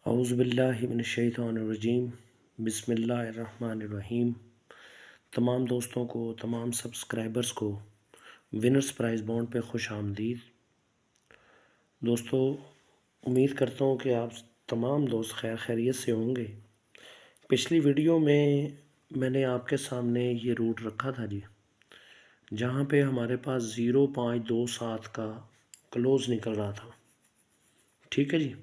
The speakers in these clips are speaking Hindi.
औज़ुबिल्लाहिमिनश्शैतानिर्रजीम बिस्मिल्लाहिर्रहमानिर्रहीम। तमाम दोस्तों को, तमाम सब्सक्राइबर्स को विनर्स प्राइज़ बॉन्ड पे खुश आमदीद। दोस्तों, उम्मीद करता हूँ कि आप तमाम दोस्त खैर खैरियत से होंगे। पिछली वीडियो में मैंने आपके सामने ये रूट रखा था जी, जहाँ पे हमारे पास 0.527 का क्लोज़ निकल रहा था। ठीक है जी।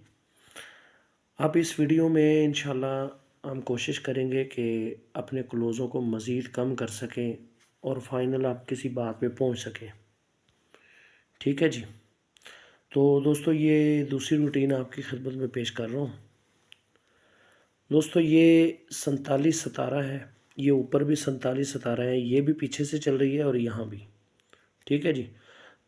अब इस वीडियो में इंशाल्लाह हम कोशिश करेंगे कि अपने क्लोज़ों को मज़ीद कम कर सकें और फाइनल आप किसी बात पे पहुंच सकें। ठीक है जी। तो दोस्तों, ये दूसरी रूटीन आपकी खिदमत में पेश कर रहा हूँ। दोस्तों, ये 47-17 है। ये ऊपर भी 47-17 है, ये भी पीछे से चल रही है और यहाँ भी। ठीक है जी।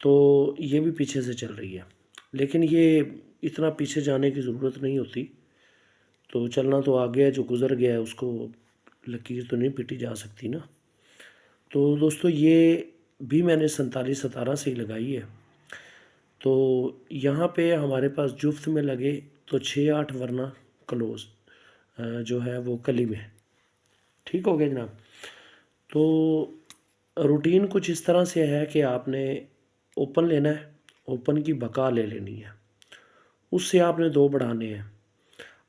तो ये भी पीछे से चल रही है, लेकिन ये इतना पीछे जाने की ज़रूरत नहीं होती। तो चलना तो आगे है, जो गुज़र गया है उसको लकीर तो नहीं पीटी जा सकती ना। तो दोस्तों, ये भी मैंने 47-17 से ही लगाई है। तो यहाँ पे हमारे पास जुफ्त में लगे तो 6-8 वरना क्लोज़ जो है वो कली में। ठीक हो गया जनाब। तो रूटीन कुछ इस तरह से है कि आपने ओपन लेना है, ओपन की बका ले लेनी है, उससे आपने दो बढ़ाने हैं।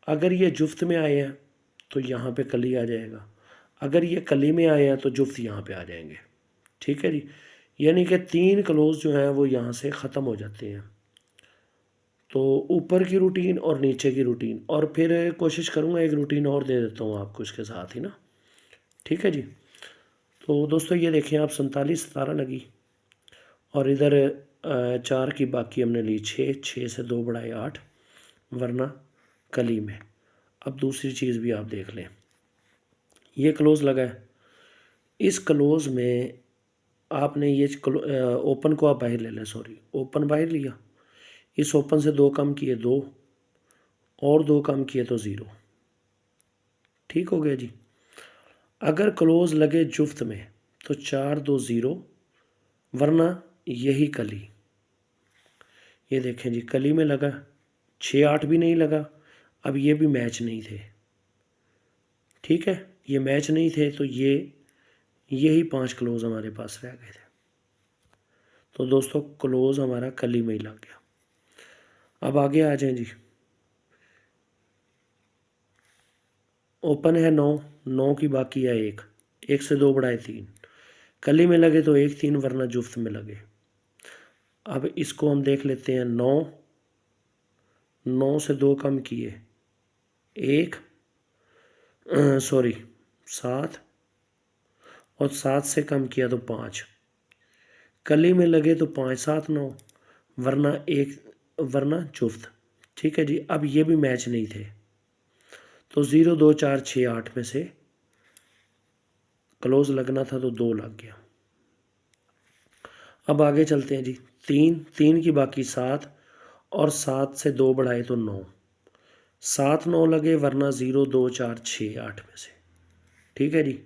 अगर ये जुफ्त में आए हैं तो यहाँ पे कली आ जाएगा, अगर ये कली में आए हैं तो जुफ्त यहाँ पे आ जाएंगे। ठीक है जी। यानी कि 3 क्लोज जो हैं वो यहाँ से ख़त्म हो जाते हैं। तो ऊपर की रूटीन और नीचे की रूटीन, और फिर कोशिश करूँगा एक रूटीन और दे देता हूँ आपको इसके साथ ही ना। ठीक है जी। तो दोस्तों, ये देखें आप 47-17 लगी और इधर 4 की बाकी हमने ली 6 से 2 बढ़ाए 8 वरना कली में। अब दूसरी चीज़ भी आप देख लें, ये क्लोज़ लगा है। इस क्लोज़ में आपने ये ओपन को आप बाहर ले लें, सॉरी ओपन बाहर लिया, इस ओपन से 2 कम किए 2 और 2 कम किए तो 0। ठीक हो गया जी। अगर क्लोज़ लगे जुफ्त में तो 4-2 0 वरना यही कली। ये देखें जी, कली में लगा, 6-8 भी नहीं लगा। अब ये भी मैच नहीं थे। ठीक है, ये मैच नहीं थे तो यही 5 क्लोज़ हमारे पास रह गए थे। तो दोस्तों, क्लोज़ हमारा कली में ही लग गया। अब आगे आ जाएं जी। ओपन है 9, 9 की बाकी है 1, 1 से 2 बढ़ाए 3, कली में लगे तो 1 3 वरना जुफ्त में लगे। अब इसको हम देख लेते हैं। 9, 9 से 2 कम किए 1, सॉरी 7, और 7 से कम किया तो 5, कली में लगे तो 5 7 9 वरना 1 वरना जुफ्त। ठीक है जी। अब ये भी मैच नहीं थे तो 0 2 4 6 8 में से क्लोज लगना था तो 2 लग गया। अब आगे चलते हैं जी। 3 की बाकी 7 और 7 से 2 बढ़ाए तो 9, 7 9 लगे वरना 0 2 4 6 8 में से। ठीक है जी।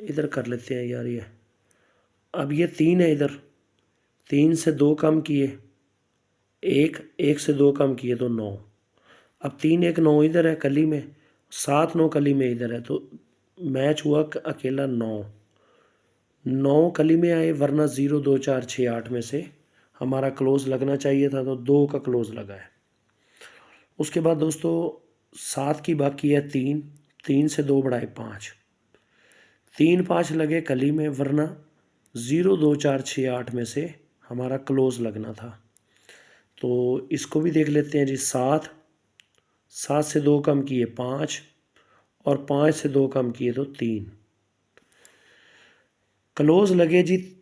इधर कर लेते हैं यार ये। अब ये 3 है, इधर 3 से 2 कम किए 1, 1 से 2 कम किए तो 9। अब 3 1 9 इधर है कली में, 7 9 कली में इधर है, तो मैच हुआ अकेला 9। 9 कली में आए वरना 0 2 4 6 8 में से हमारा क्लोज लगना चाहिए था तो 2 का क्लोज लगा है। उसके बाद दोस्तों 7 की बाकी है 3, 3 से 2 बढ़ाए 5, 3 5 लगे कली में वरना 0 2 4 6 8 में से हमारा क्लोज लगना था। तो इसको भी देख लेते हैं जी। 7 7 से 2 कम किए 5 और 5 से 2 कम किए तो 3, क्लोज लगे जी।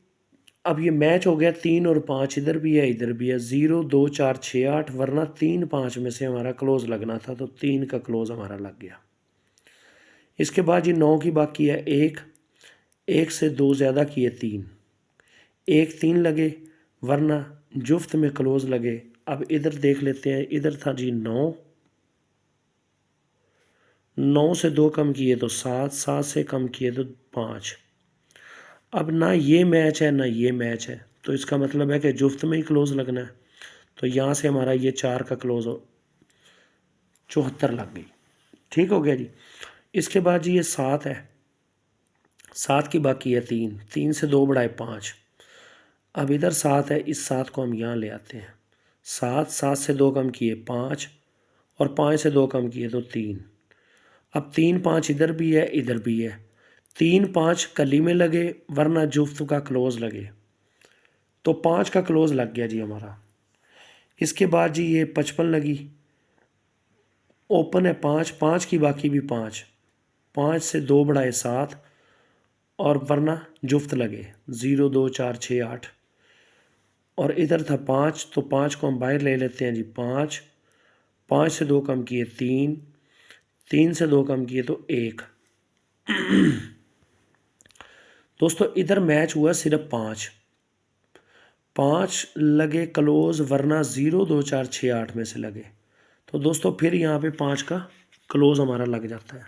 अब ये मैच हो गया 3 और 5, इधर भी है इधर भी है, 0 2 4 6 8 वरना 3 5 में से हमारा क्लोज लगना था तो 3 का क्लोज हमारा लग गया। इसके बाद जी 9 की बाकी है 1, 1 से 2 ज़्यादा किए 3, 1 3 लगे वरना जुफ्त में क्लोज लगे। अब इधर देख लेते हैं, इधर था जी 9, 9 से 2 कम किए तो 7, 7 से कम किए तो 5। अब ना ये मैच है ना ये मैच है, तो इसका मतलब है कि जुफ्त में ही क्लोज लगना है। तो यहाँ से हमारा ये 4 का क्लोज 74 लग गई। ठीक हो गया जी। इसके बाद जी ये 7 है, 7 की बाकी है 3, 3 से 2 बढ़ाए 5। अब इधर 7 है, इस 7 को हम यहाँ ले आते हैं। 7, 7 से 2 कम किए 5 और 5 से 2 कम किए तो 3। अब 3 5 इधर भी है, इधर भी है। 3 5 कली में लगे वरना जुफ्त का क्लोज लगे, तो 5 का क्लोज लग गया जी हमारा। इसके बाद जी ये 55 लगी, ओपन है 5, 5 की बाकी भी 5, 5 से 2 बढ़ाए 7 और वरना जुफ्त लगे 0 2 4 6 8। और इधर था 5, तो 5 को हम बाहर ले लेते हैं जी। 5, 5 से 2 कम किए 3, 3 से 2 कम किए तो 1। दोस्तों इधर मैच हुआ सिर्फ 5, 5 लगे क्लोज वरना 0 2 4 6 8 में से लगे, तो दोस्तों फिर यहाँ पे 5 का क्लोज हमारा लग जाता है।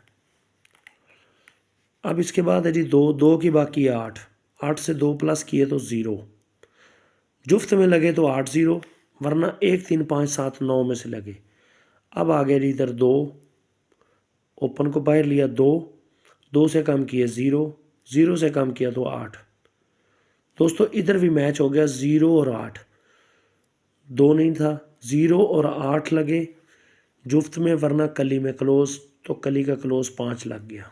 अब इसके बाद है जी 2, 2 की बाकी है 8, 8 से 2 प्लस किए तो 0, जुफ्त में लगे तो 8 0 वरना 1 3 5 7 9 में से लगे। अब आ गया जी इधर 2, ओपन को बाहर लिया 2, 2 से कम किए 0, 0 से कम किया तो 8। दोस्तों इधर भी मैच हो गया 0 और 8, 2 नहीं था, 0 और 8 लगे जुफ्त में वरना कली में क्लोज, तो कली का क्लोज 5 लग गया।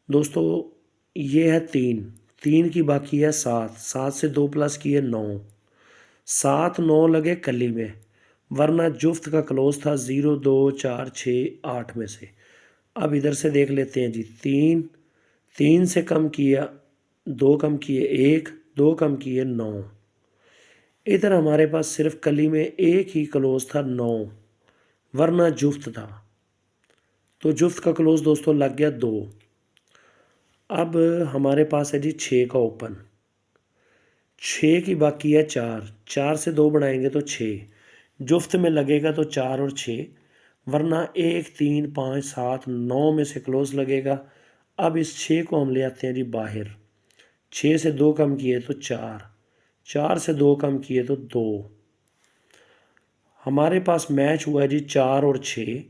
दोस्तों ये है 3, 3 की बाकी है 7, 7 से 2 प्लस किए 9, 7 9 लगे कली में वरना जुफ्त का क्लोज था 0 2 4 6 8 में से। अब इधर से देख लेते हैं जी 3, 3 से कम किया 2 कम किए 1, 2 कम किए 9। इधर हमारे पास सिर्फ कली में एक ही क्लोज था 9 वरना जुफ्त था, तो जुफ्त का क्लोज दोस्तों लग गया 2। अब हमारे पास है जी 6 का ओपन, 6 की बाकी है 4, 4 से 2 बढ़ाएंगे तो 6, जुफ्त में लगेगा तो 4 और 6 वरना 1 3 5 7 9 में से क्लोज लगेगा। अब इस 6 को हम ले आते हैं जी बाहर, 6 से 2 कम किए तो 4, 4 से 2 कम किए तो 2। हमारे पास मैच हुआ है जी 4 और 6।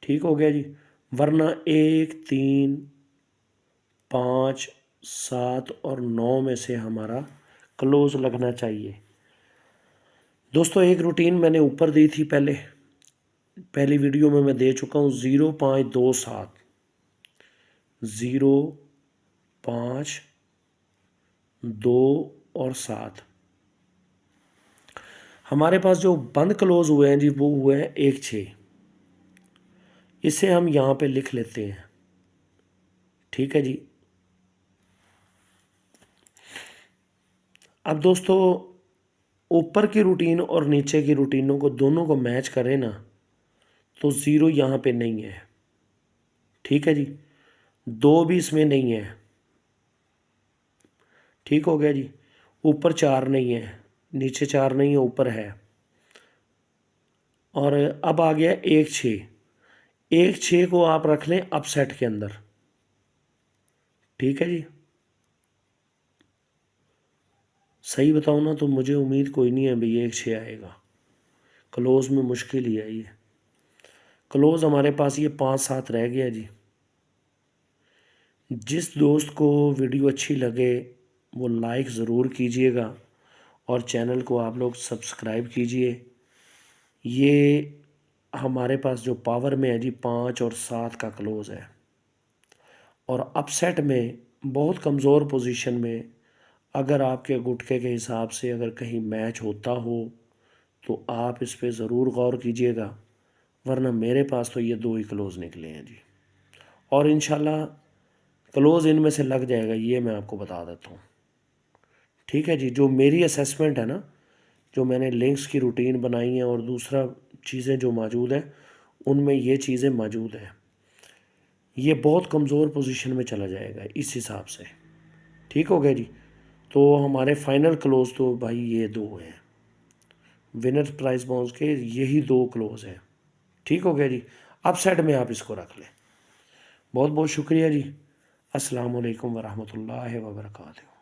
ठीक हो गया जी, वरना 1 3 5 7 और 9 में से हमारा क्लोज लगना चाहिए। दोस्तों एक रूटीन मैंने ऊपर दी थी, पहली वीडियो में मैं दे चुका हूँ 0 5 2 7, 0 5 2 और 7। हमारे पास जो बंद क्लोज हुए हैं जी वो हुए हैं 1 6, इसे हम यहाँ पे लिख लेते हैं। ठीक है जी। अब दोस्तों ऊपर की रूटीन और नीचे की रूटीनों को दोनों को मैच करें ना, तो 0 यहाँ पे नहीं है। ठीक है जी, 2 भी इसमें नहीं है। ठीक हो गया जी, ऊपर 4 नहीं है, नीचे 4 नहीं है, ऊपर है। और अब आ गया 1 6, 1 6 को आप रख लें अपसेट के अंदर। ठीक है जी, सही बताऊँ ना तो मुझे उम्मीद कोई नहीं है भाई 1 6 आएगा, क्लोज में मुश्किल ही है ये। क्लोज हमारे पास ये 5 7 रह गया जी। जिस दोस्त को वीडियो अच्छी लगे वो लाइक ज़रूर कीजिएगा और चैनल को आप लोग सब्सक्राइब कीजिए। ये हमारे पास जो पावर में है जी 5 और 7 का क्लोज है, और अपसेट में बहुत कमज़ोर पोजीशन में अगर आपके गुटके के हिसाब से अगर कहीं मैच होता हो तो आप इस पे ज़रूर गौर कीजिएगा, वरना मेरे पास तो ये 2 ही क्लोज निकले हैं जी। और इंशाल्लाह क्लोज इनमें से लग जाएगा, ये मैं आपको बता देता हूँ। ठीक है जी, जो मेरी असेसमेंट है ना, जो मैंने लिंक्स की रूटीन बनाई है और दूसरा चीज़ें जो मौजूद हैं उनमें ये चीज़ें मौजूद हैं, ये बहुत कमज़ोर पोजीशन में चला जाएगा इस हिसाब से। ठीक हो गया जी, तो हमारे फाइनल क्लोज तो भाई ये 2 हैं, विनर प्राइस बाउंस के यही 2 क्लोज हैं। ठीक हो गया जी, अपसाइड में आप इसको रख लें। बहुत बहुत शुक्रिया जी। अस्सलाम वालेकुम वरहमतुल्लाहि वबरकातुहू।